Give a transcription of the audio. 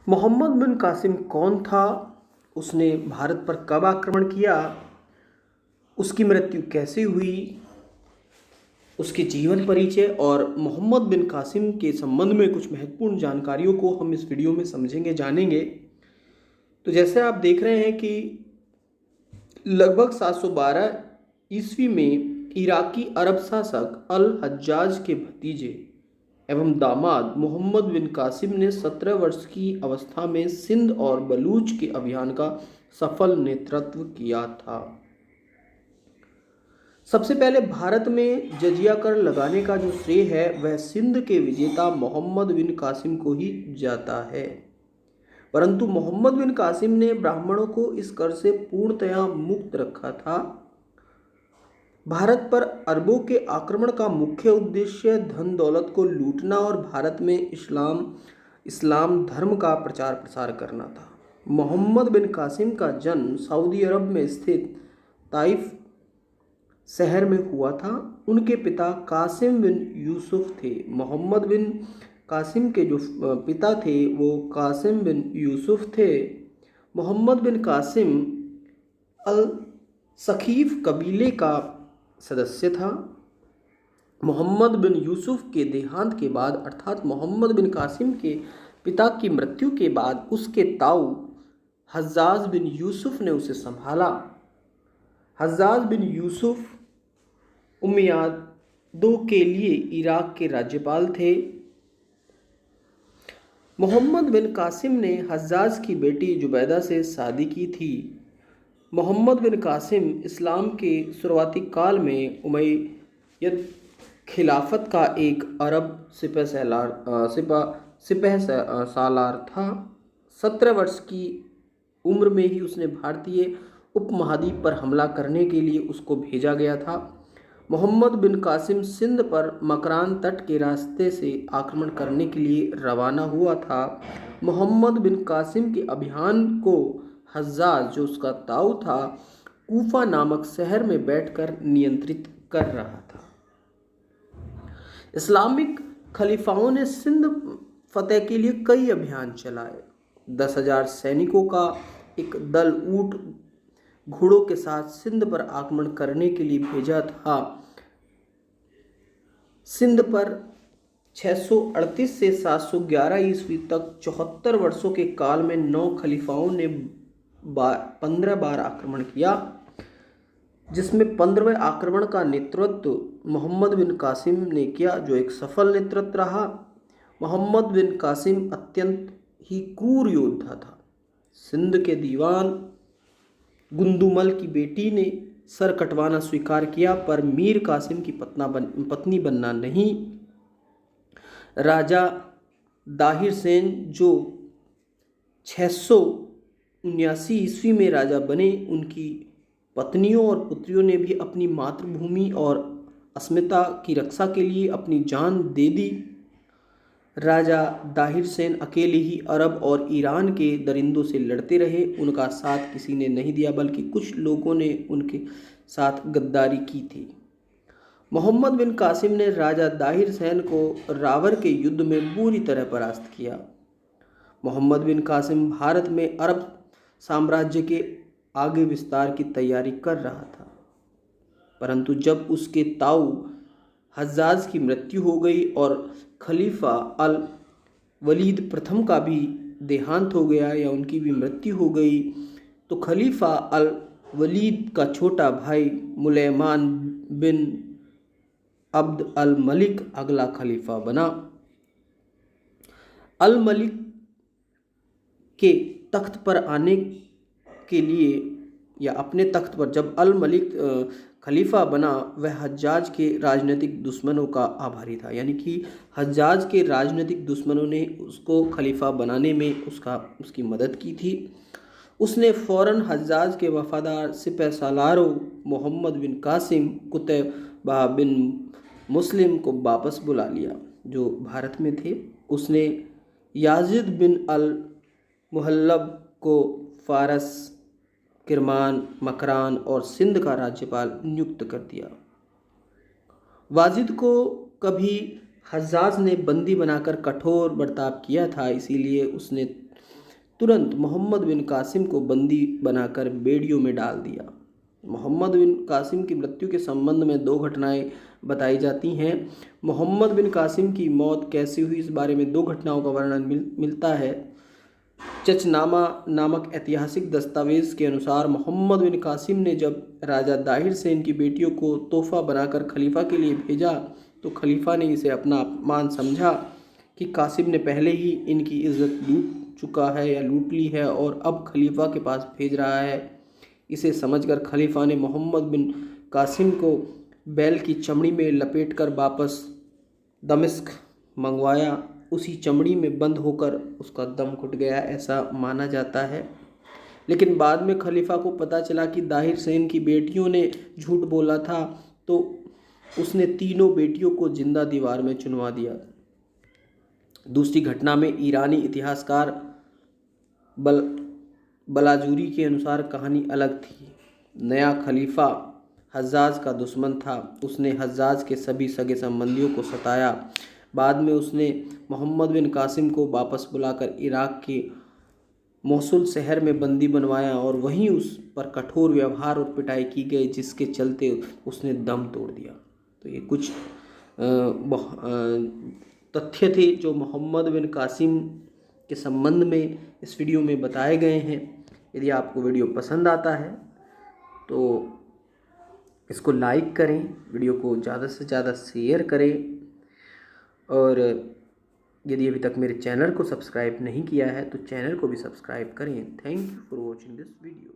मोहम्मद बिन कासिम कौन था? उसने भारत पर कब आक्रमण किया? उसकी मृत्यु कैसे हुई? उसके जीवन परिचय और मोहम्मद बिन कासिम के संबंध में कुछ महत्वपूर्ण जानकारियों को हम इस वीडियो में समझेंगे, जानेंगे। तो जैसे आप देख रहे हैं कि लगभग 712 ईस्वी में इराकी अरब शासक अल हज्जाज के भतीजे एवं दामाद मोहम्मद बिन कासिम ने 17 वर्ष की अवस्था में सिंध और बलूच के अभियान का सफल नेतृत्व किया था। सबसे पहले भारत में जजिया कर लगाने का जो श्रेय है वह सिंध के विजेता मोहम्मद बिन कासिम को ही जाता है। परंतु मोहम्मद बिन कासिम ने ब्राह्मणों को इस कर से पूर्णतया मुक्त रखा था। भारत पर अरबों के आक्रमण का मुख्य उद्देश्य धन दौलत को लूटना और भारत में इस्लाम धर्म का प्रचार प्रसार करना था। मोहम्मद बिन कासिम का जन्म सऊदी अरब में स्थित ताइफ शहर में हुआ था। उनके पिता कासिम बिन यूसुफ थे। मोहम्मद बिन कासिम के जो पिता थे वो कासिम बिन यूसुफ थे। मोहम्मद बिन कासिम अल सकीफ कबीले का सदस्य था। मोहम्मद बिन यूसुफ के देहांत के बाद अर्थात मोहम्मद बिन कासिम के पिता की मृत्यु के बाद उसके ताऊ हज्जाज बिन यूसुफ ने उसे संभाला। हज्जाज बिन यूसुफ उमैयादों के लिए इराक के राज्यपाल थे। मोहम्मद बिन कासिम ने हज्जाज की बेटी जुबैदा से शादी की थी। मोहम्मद बिन कासिम इस्लाम के शुरुआती काल में उमैयद खिलाफत का एक अरब सिपह सालार था। 17 वर्ष की उम्र में ही उसने भारतीय उपमहाद्वीप पर हमला करने के लिए उसको भेजा गया था। मोहम्मद बिन कासिम सिंध पर मकरान तट के रास्ते से आक्रमण करने के लिए रवाना हुआ था। मोहम्मद बिन कासिम के अभियान को हज्जाज जो उसका ताऊ था कूफा नामक शहर में बैठकर नियंत्रित कर रहा था। इस्लामिक खलीफाओं ने सिंध फतेह के लिए कई अभियान चलाए। 10,000 सैनिकों का एक दल ऊंट घोड़ों के साथ सिंध पर आक्रमण करने के लिए भेजा था। सिंध पर 638 से 711 ईस्वी तक 74 वर्षों के काल में 9 खलीफाओं ने 15 बार आक्रमण किया, जिसमें 15वें आक्रमण का नेतृत्व मोहम्मद बिन कासिम ने किया, जो एक सफल नेतृत्व रहा। मोहम्मद बिन कासिम अत्यंत ही क्रूर योद्धा था। सिंध के दीवान गुंदुमल की बेटी ने सर कटवाना स्वीकार किया, पर मीर कासिम की पत्नी बनना नहीं। राजा दाहिर सेन जो 679 ईस्वी में राजा बने, उनकी पत्नियों और पुत्रियों ने भी अपनी मातृभूमि और अस्मिता की रक्षा के लिए अपनी जान दे दी। राजा दाहिर सेन अकेले ही अरब और ईरान के दरिंदों से लड़ते रहे। उनका साथ किसी ने नहीं दिया, बल्कि कुछ लोगों ने उनके साथ गद्दारी की थी। मोहम्मद बिन कासिम ने राजा दाहिर सेन को रावर के युद्ध में बुरी तरह परास्त किया। मोहम्मद बिन कासिम भारत में अरब साम्राज्य के आगे विस्तार की तैयारी कर रहा था, परंतु जब उसके ताऊ हज्जाज की मृत्यु हो गई और खलीफा अल वलीद प्रथम का भी देहांत हो गया या उनकी भी मृत्यु हो गई, तो खलीफा अल वलीद का छोटा भाई मुलैमान बिन अब्द अल मलिक अगला खलीफा बना। अल मलिक के तख्त पर आने के लिए या अपने तख्त पर जब अल मलिक खलीफा बना, वह हज्जाज के राजनीतिक दुश्मनों का आभारी था। यानी कि हज्जाज के राजनीतिक दुश्मनों ने उसको खलीफा बनाने में उसकी मदद की थी। उसने फ़ौरन हज्जाज के वफादार सिपह सालारों मोहम्मद बिन कासिम कुतैबा बिन मुस्लिम को वापस बुला लिया, जो भारत में थे। उसने याजिद बिन अल मुहल्लब को फारस, किरमान, मकरान और सिंध का राज्यपाल नियुक्त कर दिया। वाजिद को कभी हज्जाज ने बंदी बनाकर कठोर बर्ताव किया था, इसीलिए उसने तुरंत मोहम्मद बिन कासिम को बंदी बनाकर बेड़ियों में डाल दिया। मोहम्मद बिन कासिम की मृत्यु के संबंध में दो घटनाएं बताई जाती हैं। मोहम्मद बिन कासिम की मौत कैसे हुई, इस बारे में दो घटनाओं का वर्णन मिलता है। चचनामा नामक ऐतिहासिक दस्तावेज के अनुसार मोहम्मद बिन कासिम ने जब राजा दाहिर सेन की बेटियों को तोहफा बनाकर खलीफा के लिए भेजा तो खलीफा ने इसे अपना अपमान समझा कि कासिम ने पहले ही इनकी इज्जत लूट चुका है या लूट ली है और अब खलीफा के पास भेज रहा है। इसे समझकर खलीफा ने मोहम्मद बिन कासिम को बैल की चमड़ी में लपेटकर वापस दमिश्क मंगवाया। उसी चमड़ी में बंद होकर उसका दम घुट गया, ऐसा माना जाता है। लेकिन बाद में खलीफा को पता चला कि दाहिर सेन की बेटियों ने झूठ बोला था, तो उसने तीनों बेटियों को जिंदा दीवार में चुनवा दिया। दूसरी घटना में ईरानी इतिहासकार बलाजूरी के अनुसार कहानी अलग थी। नया खलीफा हज्जाज का दुश्मन था। उसने हज्जाज के सभी सगे संबंधियों को सताया। बाद में उसने मोहम्मद बिन कासिम को वापस बुलाकर इराक के मोसुल शहर में बंदी बनवाया और वहीं उस पर कठोर व्यवहार और पिटाई की गई, जिसके चलते उसने दम तोड़ दिया। तो ये कुछ तथ्य थे जो मोहम्मद बिन कासिम के संबंध में इस वीडियो में बताए गए हैं। यदि आपको वीडियो पसंद आता है तो इसको लाइक करें, वीडियो को ज़्यादा से ज़्यादा शेयर करें और यदि अभी तक मेरे चैनल को सब्सक्राइब नहीं किया है तो चैनल को भी सब्सक्राइब करें। Thank you for watching this video.